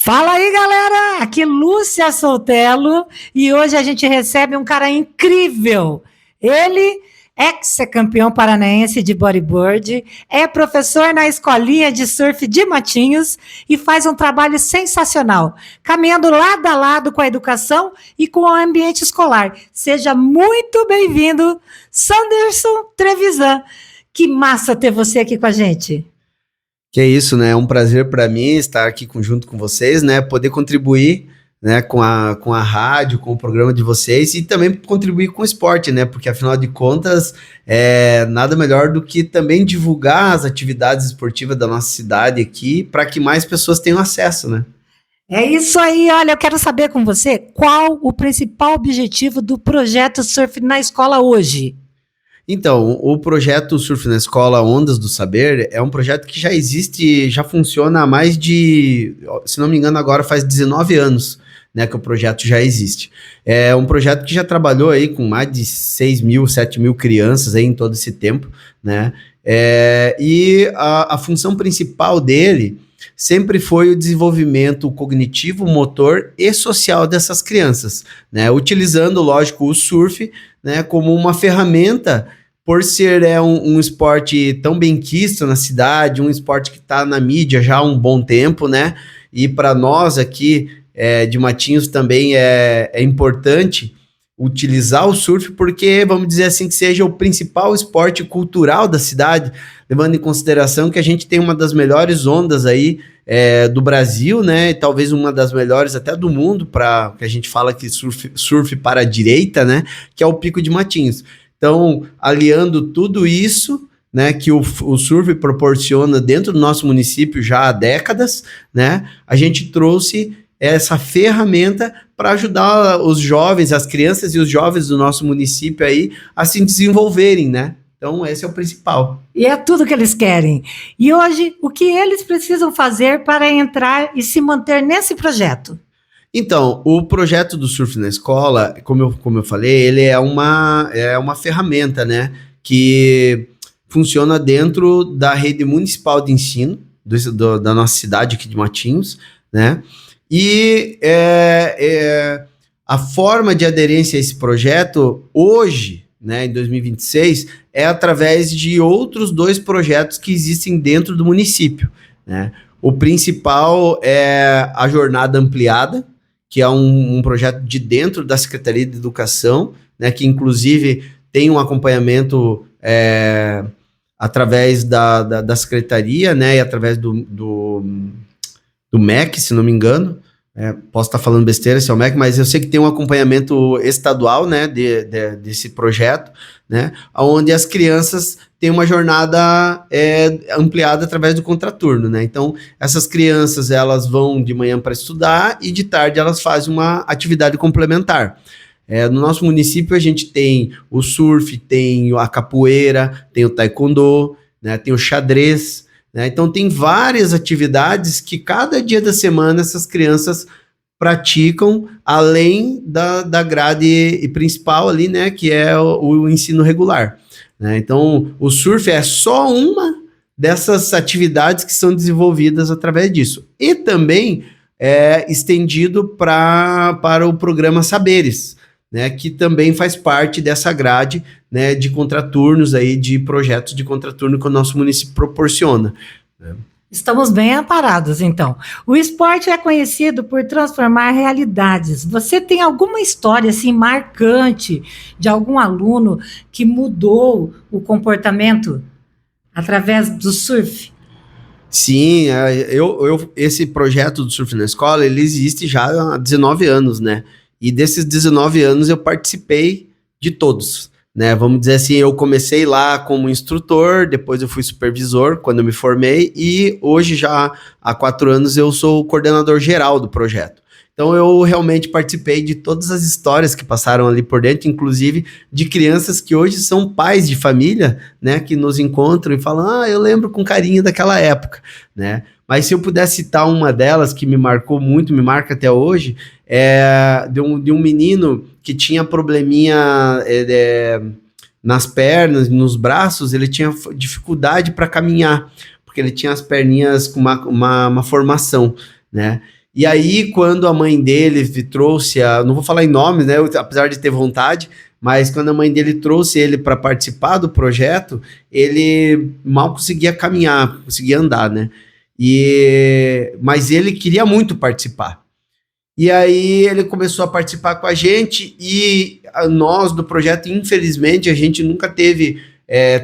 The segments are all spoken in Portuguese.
Fala aí, galera! Aqui Lúcia Soltelo e hoje a gente recebe um cara incrível. Ele, ex-campeão paranaense de bodyboard, é professor na escolinha de surf de Matinhos e faz um trabalho sensacional, caminhando lado a lado com a educação e com o ambiente escolar. Seja muito bem-vindo, Sanderson Trevisan. Que massa ter você aqui com a gente. Que é isso, né? É um prazer para mim estar aqui junto com vocês, né? Poder contribuir, né, com a rádio, com o programa de vocês e também contribuir com o esporte, né? Porque afinal de contas, nada melhor do que também divulgar as atividades esportivas da nossa cidade aqui para que mais pessoas tenham acesso, né? É isso aí, olha, eu quero saber com você qual o principal objetivo do projeto Surf na Escola hoje. Então, o projeto Surf na Escola Ondas do Saber é um projeto que já existe, já funciona há mais de, se não me engano, agora faz 19 anos, né, que o projeto já existe. É um projeto que já trabalhou aí com mais de 6 mil, 7 mil crianças aí em todo esse tempo, né, e a função principal dele sempre foi o desenvolvimento cognitivo, motor e social dessas crianças, né, utilizando, lógico, o surf, né, como uma ferramenta, por ser um esporte tão bem quisto na cidade, um esporte que está na mídia já há um bom tempo, né, e para nós aqui de Matinhos também é importante utilizar o surf, porque, vamos dizer assim, que seja o principal esporte cultural da cidade, levando em consideração que a gente tem uma das melhores ondas aí do Brasil, né, e talvez uma das melhores até do mundo, para que a gente fala que surf para a direita, né, que é o Pico de Matinhos. Então, aliando tudo isso, né, que o surf proporciona dentro do nosso município já há décadas, né, a gente trouxe essa ferramenta para ajudar os jovens, as crianças e os jovens do nosso município aí a se desenvolverem, né? Então, esse é o principal. E é tudo que eles querem. E hoje, o que eles precisam fazer para entrar e se manter nesse projeto? Então, o projeto do Surf na Escola, como eu falei, ele é uma ferramenta, né, que funciona dentro da rede municipal de ensino da nossa cidade aqui de Matinhos, né, e a forma de aderência a esse projeto hoje, né, em 2026, é através de outros 2 projetos que existem dentro do município, né. O principal é a Jornada Ampliada, que é um projeto de dentro da Secretaria de Educação, né, que inclusive tem um acompanhamento através da Secretaria, né, e através do MEC, se não me engano. Posso estar falando besteira se é o MEC, mas eu sei que tem um acompanhamento estadual, né, desse projeto, né, onde as crianças têm uma jornada ampliada através do contraturno, né. Então, essas crianças, elas vão de manhã para estudar e de tarde elas fazem uma atividade complementar. No nosso município a gente tem o surf, tem a capoeira, tem o taekwondo, né, tem o xadrez, né? Então tem várias atividades que cada dia da semana essas crianças praticam, além da grade principal ali, né, que é o ensino regular, né? Então o surf é só uma dessas atividades que são desenvolvidas através disso. E também é estendido para o programa Saberes, né, que também faz parte dessa grade, né, de contraturnos aí, de projetos de contraturno que o nosso município proporciona, né? Estamos bem amparados, então. O esporte é conhecido por transformar realidades. Você tem alguma história assim marcante de algum aluno que mudou o comportamento através do surf? Sim, esse projeto do Surf na Escola, ele existe já há 19 anos, né? E desses 19 anos eu participei de todos, né? Vamos dizer assim, eu comecei lá como instrutor, depois eu fui supervisor quando eu me formei e hoje já há 4 anos eu sou o coordenador geral do projeto. Então eu realmente participei de todas as histórias que passaram ali por dentro, inclusive de crianças que hoje são pais de família, né? Que nos encontram e falam, eu lembro com carinho daquela época, né? Mas se eu pudesse citar uma delas que me marcou muito, me marca até hoje, de um menino que tinha probleminha nas pernas, nos braços, ele tinha dificuldade para caminhar, porque ele tinha as perninhas com uma formação, né? E aí, quando a mãe dele trouxe, não vou falar em nome, né, apesar de ter vontade, mas quando a mãe dele trouxe ele para participar do projeto, ele mal conseguia caminhar, conseguia andar, né? Mas ele queria muito participar. E aí ele começou a participar com a gente e nós do projeto, infelizmente, a gente nunca teve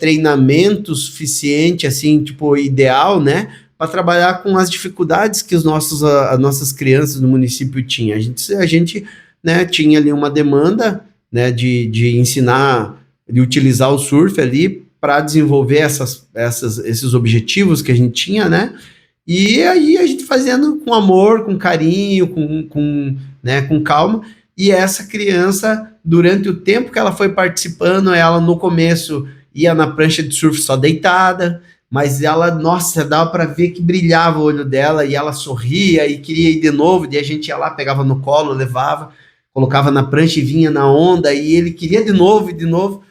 treinamento suficiente, assim, tipo, ideal, né? Para trabalhar com as dificuldades que as nossas crianças do município tinham. A gente né, tinha ali uma demanda, né, de ensinar, de utilizar o surf ali para desenvolver esses objetivos que a gente tinha, né? E aí a gente fazendo com amor, com carinho, né, com calma. E essa criança, durante o tempo que ela foi participando, ela no começo ia na prancha de surf só deitada, mas ela, nossa, dava para ver que brilhava o olho dela e ela sorria e queria ir de novo. E a gente ia lá, pegava no colo, levava, colocava na prancha e vinha na onda. E ele queria de novo e de novo.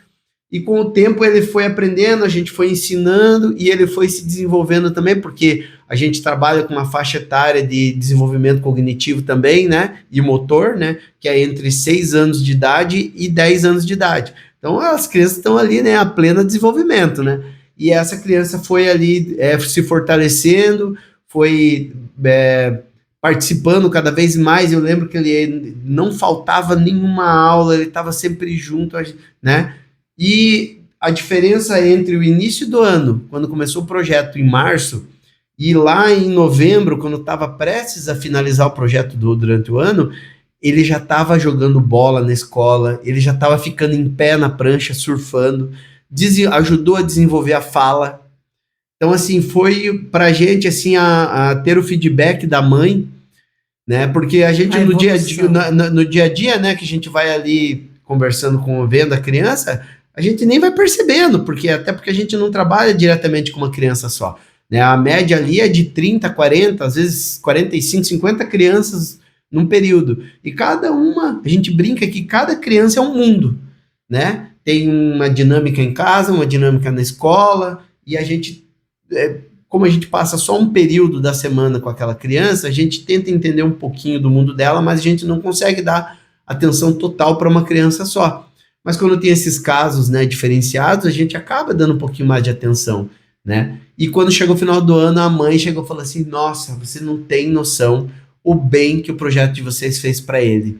E com o tempo ele foi aprendendo, a gente foi ensinando e ele foi se desenvolvendo também, porque a gente trabalha com uma faixa etária de desenvolvimento cognitivo também, né? E motor, né? Que é entre 6 anos de idade e 10 anos de idade. Então as crianças estão ali, né? A pleno desenvolvimento, né? E essa criança foi ali se fortalecendo, foi participando cada vez mais. Eu lembro que ele não faltava nenhuma aula, ele estava sempre junto, né? E a diferença entre o início do ano, quando começou o projeto em março, e lá em novembro, quando estava prestes a finalizar o projeto durante o ano, ele já estava jogando bola na escola, ele já estava ficando em pé na prancha, surfando, ajudou a desenvolver a fala. Então, assim, foi pra gente, assim, a ter o feedback da mãe, né? Porque a gente, no dia a dia, né, que a gente vai ali conversando, vendo a criança, a gente nem vai percebendo, até porque a gente não trabalha diretamente com uma criança só, né? A média ali é de 30, 40, às vezes 45, 50 crianças num período. E cada uma, a gente brinca que cada criança é um mundo, né? Tem uma dinâmica em casa, uma dinâmica na escola, e a gente, como a gente passa só um período da semana com aquela criança, a gente tenta entender um pouquinho do mundo dela, mas a gente não consegue dar atenção total para uma criança só. Mas quando tem esses casos, né, diferenciados, a gente acaba dando um pouquinho mais de atenção, né? E quando chegou o final do ano, a mãe chegou e falou assim: nossa, você não tem noção o bem que o projeto de vocês fez para ele.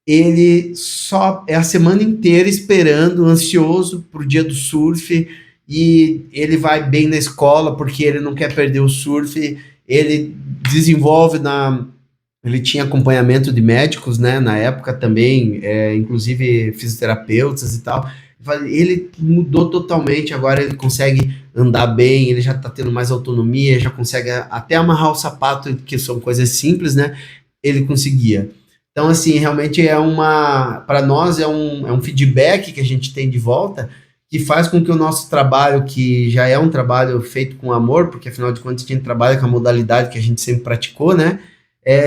Ele só é a semana inteira esperando, ansioso pro dia do surf, e ele vai bem na escola porque ele não quer perder o surf, ele desenvolve ele tinha acompanhamento de médicos, né, na época também, inclusive fisioterapeutas e tal. Ele mudou totalmente, agora ele consegue andar bem, ele já está tendo mais autonomia, já consegue até amarrar o sapato, que são coisas simples, né, ele conseguia. Então, assim, realmente para nós é um feedback que a gente tem de volta, que faz com que o nosso trabalho, que já é um trabalho feito com amor, porque afinal de contas a gente trabalha com a modalidade que a gente sempre praticou, né,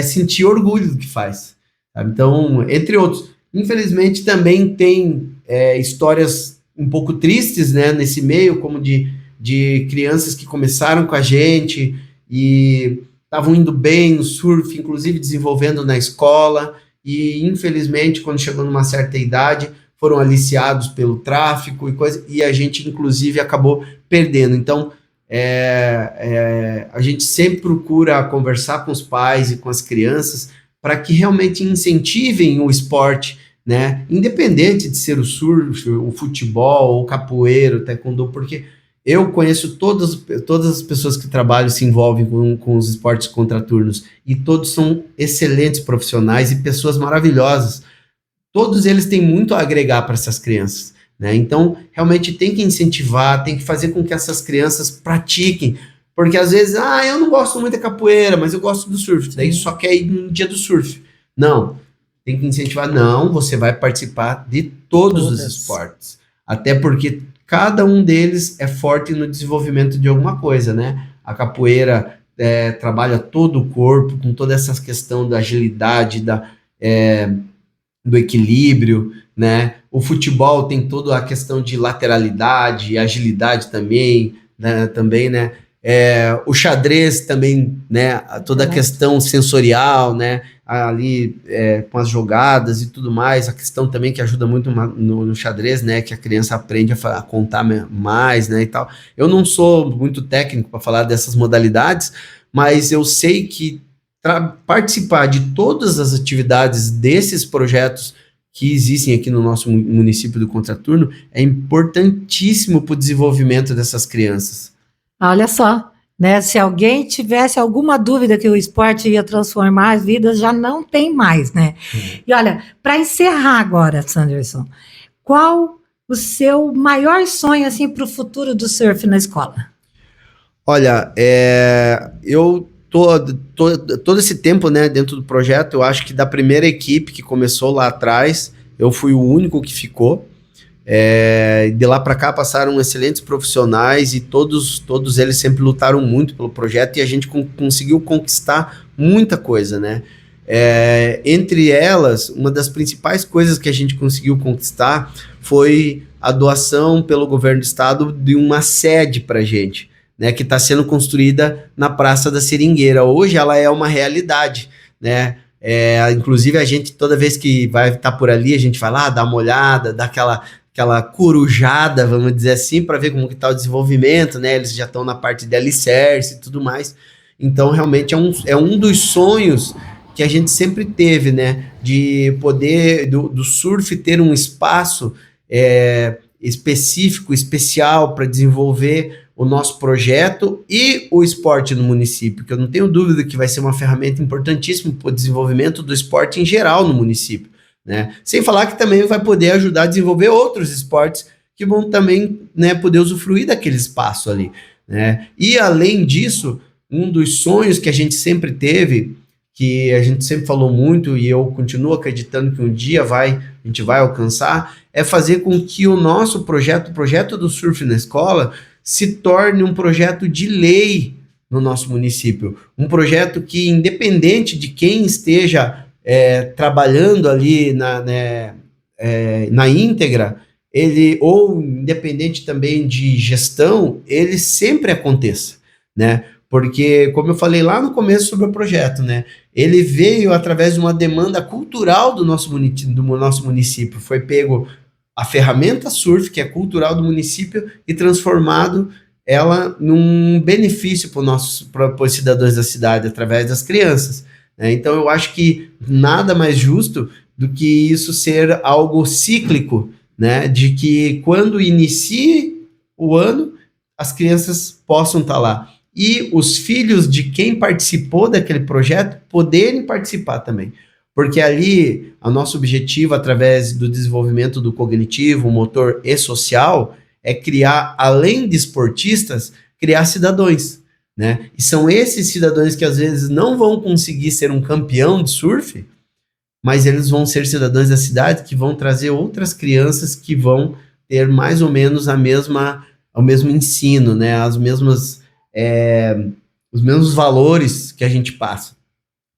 sentir orgulho do que faz, sabe? Então, entre outros. Infelizmente, também tem histórias um pouco tristes, né, nesse meio, como de crianças que começaram com a gente e estavam indo bem no surf, inclusive desenvolvendo na escola, e infelizmente, quando chegou numa certa idade, foram aliciados pelo tráfico e a gente, inclusive, acabou perdendo. Então, a gente sempre procura conversar com os pais e com as crianças para que realmente incentivem o esporte, né? Independente de ser o surf, o futebol, o capoeira, o taekwondo, porque eu conheço todas as pessoas que trabalham e se envolvem com os esportes contraturnos, e todos são excelentes profissionais e pessoas maravilhosas. Todos eles têm muito a agregar para essas crianças, né? Então, realmente tem que incentivar, tem que fazer com que essas crianças pratiquem, porque às vezes, eu não gosto muito da capoeira, mas eu gosto do surf, daí só quer ir no dia do surf. Não, tem que incentivar, não, você vai participar de todos os esportes, até porque cada um deles é forte no desenvolvimento de alguma coisa, né? A capoeira trabalha todo o corpo, com toda essa questão da agilidade, do equilíbrio, né? O futebol tem toda a questão de lateralidade, agilidade também, né? O xadrez também, né? Toda a questão sensorial, né? Ali com as jogadas e tudo mais, a questão também que ajuda muito no xadrez, né? Que a criança aprende a contar mais, né? E tal. Eu não sou muito técnico para falar dessas modalidades, mas eu sei que participar de todas as atividades desses projetos que existem aqui no nosso município do Contraturno é importantíssimo para o desenvolvimento dessas crianças. Olha só, né? Se alguém tivesse alguma dúvida que o esporte ia transformar as vidas, já não tem mais, né? E olha, para encerrar agora, Sanderson, qual o seu maior sonho assim para o futuro do surf na escola? Olha, eu todo esse tempo, né, dentro do projeto, eu acho que da primeira equipe que começou lá atrás, eu fui o único que ficou. De lá para cá passaram excelentes profissionais e todos eles sempre lutaram muito pelo projeto e a gente conseguiu conquistar muita coisa, né? Entre elas, uma das principais coisas que a gente conseguiu conquistar foi a doação pelo governo do estado de uma sede para a gente, né? Que está sendo construída na Praça da Seringueira. Hoje ela é uma realidade, né? Inclusive a gente, toda vez que vai estar por ali, a gente vai lá, dá uma olhada, dá aquela corujada, vamos dizer assim, para ver como que está o desenvolvimento, né? Eles já estão na parte de alicerce e tudo mais. Então, realmente, é um dos sonhos que a gente sempre teve, né? De poder, do surf ter um espaço específico, especial para desenvolver o nosso projeto e o esporte no município, que eu não tenho dúvida que vai ser uma ferramenta importantíssima para o desenvolvimento do esporte em geral no município. Né? Sem falar que também vai poder ajudar a desenvolver outros esportes que vão também, né, poder usufruir daquele espaço ali. Né? E além disso, um dos sonhos que a gente sempre teve, que a gente sempre falou muito e eu continuo acreditando que um dia a gente vai alcançar, é fazer com que o nosso projeto, o projeto do Surf na Escola, se torne um projeto de lei no nosso município. Um projeto que, independente de quem esteja trabalhando ali na íntegra, ou independente também de gestão, ele sempre aconteça, né? Porque, como eu falei lá no começo sobre o projeto, né? Ele veio através de uma demanda cultural do nosso município. Foi pego a ferramenta surf, que é cultural do município, e transformado ela num benefício para os cidadãos da cidade, através das crianças. Então, eu acho que nada mais justo do que isso ser algo cíclico, né? De que quando inicie o ano, as crianças possam estar lá. E os filhos de quem participou daquele projeto poderem participar também. Porque ali, o nosso objetivo, através do desenvolvimento do cognitivo, motor e social, é criar, além de esportistas, criar cidadãos. Né? E são esses cidadãos que às vezes não vão conseguir ser um campeão de surf, mas eles vão ser cidadãos da cidade que vão trazer outras crianças que vão ter mais ou menos o mesmo ensino, né? Os mesmos valores que a gente passa.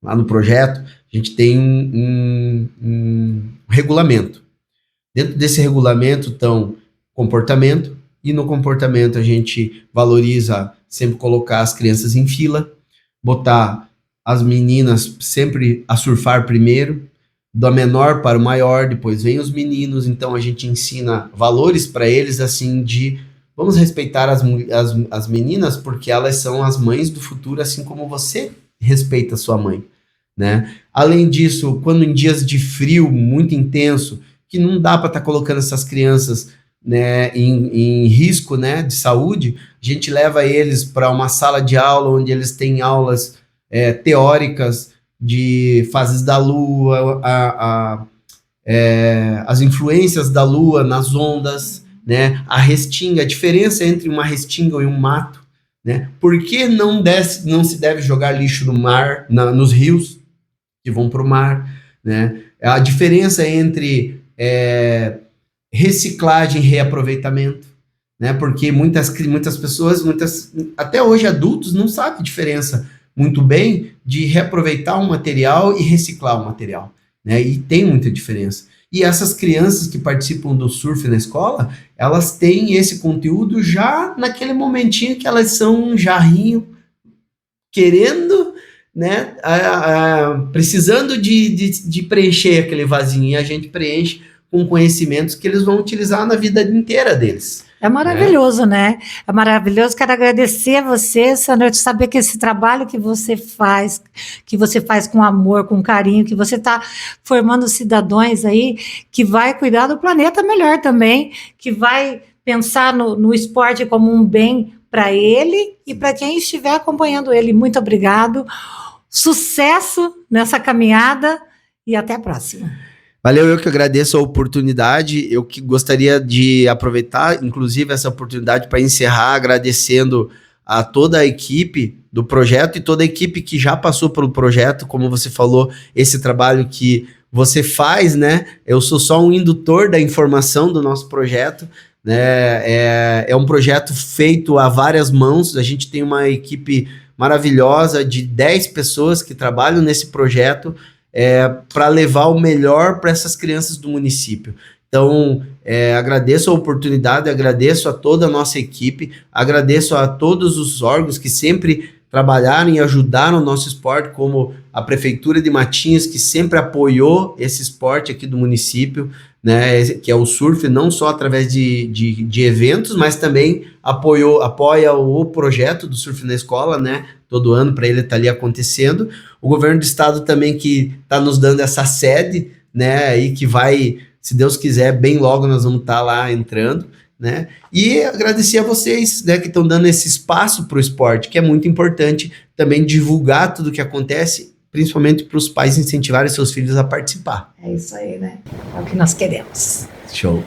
Lá no projeto, a gente tem um regulamento. Dentro desse regulamento estão comportamento, e no comportamento a gente valoriza sempre colocar as crianças em fila, botar as meninas sempre a surfar primeiro, do menor para o maior, depois vem os meninos, então a gente ensina valores para eles, assim, de vamos respeitar as meninas, porque elas são as mães do futuro, assim como você respeita a sua mãe, né? Além disso, quando em dias de frio muito intenso, que não dá para estar colocando essas crianças, né, em risco, né, de saúde, a gente leva eles para uma sala de aula onde eles têm aulas teóricas de fases da Lua, as influências da Lua nas ondas, né, a restinga, a diferença entre uma restinga e um mato, né, por que não se deve jogar lixo no mar, nos rios que vão para o mar, né, a diferença entre reciclagem e reaproveitamento, né? Porque muitas pessoas, até hoje adultos, não sabem a diferença muito bem de reaproveitar um material e reciclar o material, né? E tem muita diferença. E essas crianças que participam do surf na escola, elas têm esse conteúdo já naquele momentinho que elas são um jarrinho querendo, né, precisando de preencher aquele vasinho, e a gente preenche com conhecimentos que eles vão utilizar na vida inteira deles. É maravilhoso, né? É maravilhoso. Quero agradecer a você, Sandra, de saber que esse trabalho que você faz com amor, com carinho, que você está formando cidadãos aí, que vai cuidar do planeta melhor também, que vai pensar no esporte como um bem para ele e para quem estiver acompanhando ele. Muito obrigado. Sucesso nessa caminhada e até a próxima. Valeu, eu que agradeço a oportunidade. Eu que gostaria de aproveitar, inclusive, essa oportunidade para encerrar agradecendo a toda a equipe do projeto e toda a equipe que já passou pelo projeto, como você falou, esse trabalho que você faz, né? Eu sou só um indutor da informação do nosso projeto, né? É um projeto feito a várias mãos. A gente tem uma equipe maravilhosa de 10 pessoas que trabalham nesse projeto, para levar o melhor para essas crianças do município. Então, agradeço a oportunidade, agradeço a toda a nossa equipe, agradeço a todos os órgãos que sempre trabalharam e ajudaram o nosso esporte, como a Prefeitura de Matinhos, que sempre apoiou esse esporte aqui do município, né, que é o surf, não só através de eventos, mas também apoia o projeto do Surf na Escola, né, todo ano para ele estar ali acontecendo. O governo do estado também que está nos dando essa sede, né, e que vai, se Deus quiser, bem logo nós vamos estar lá entrando, né, e agradecer a vocês, né, que estão dando esse espaço para o esporte, que é muito importante também divulgar tudo o que acontece, principalmente para os pais incentivarem seus filhos a participar. É isso aí, né? É o que nós queremos. Show.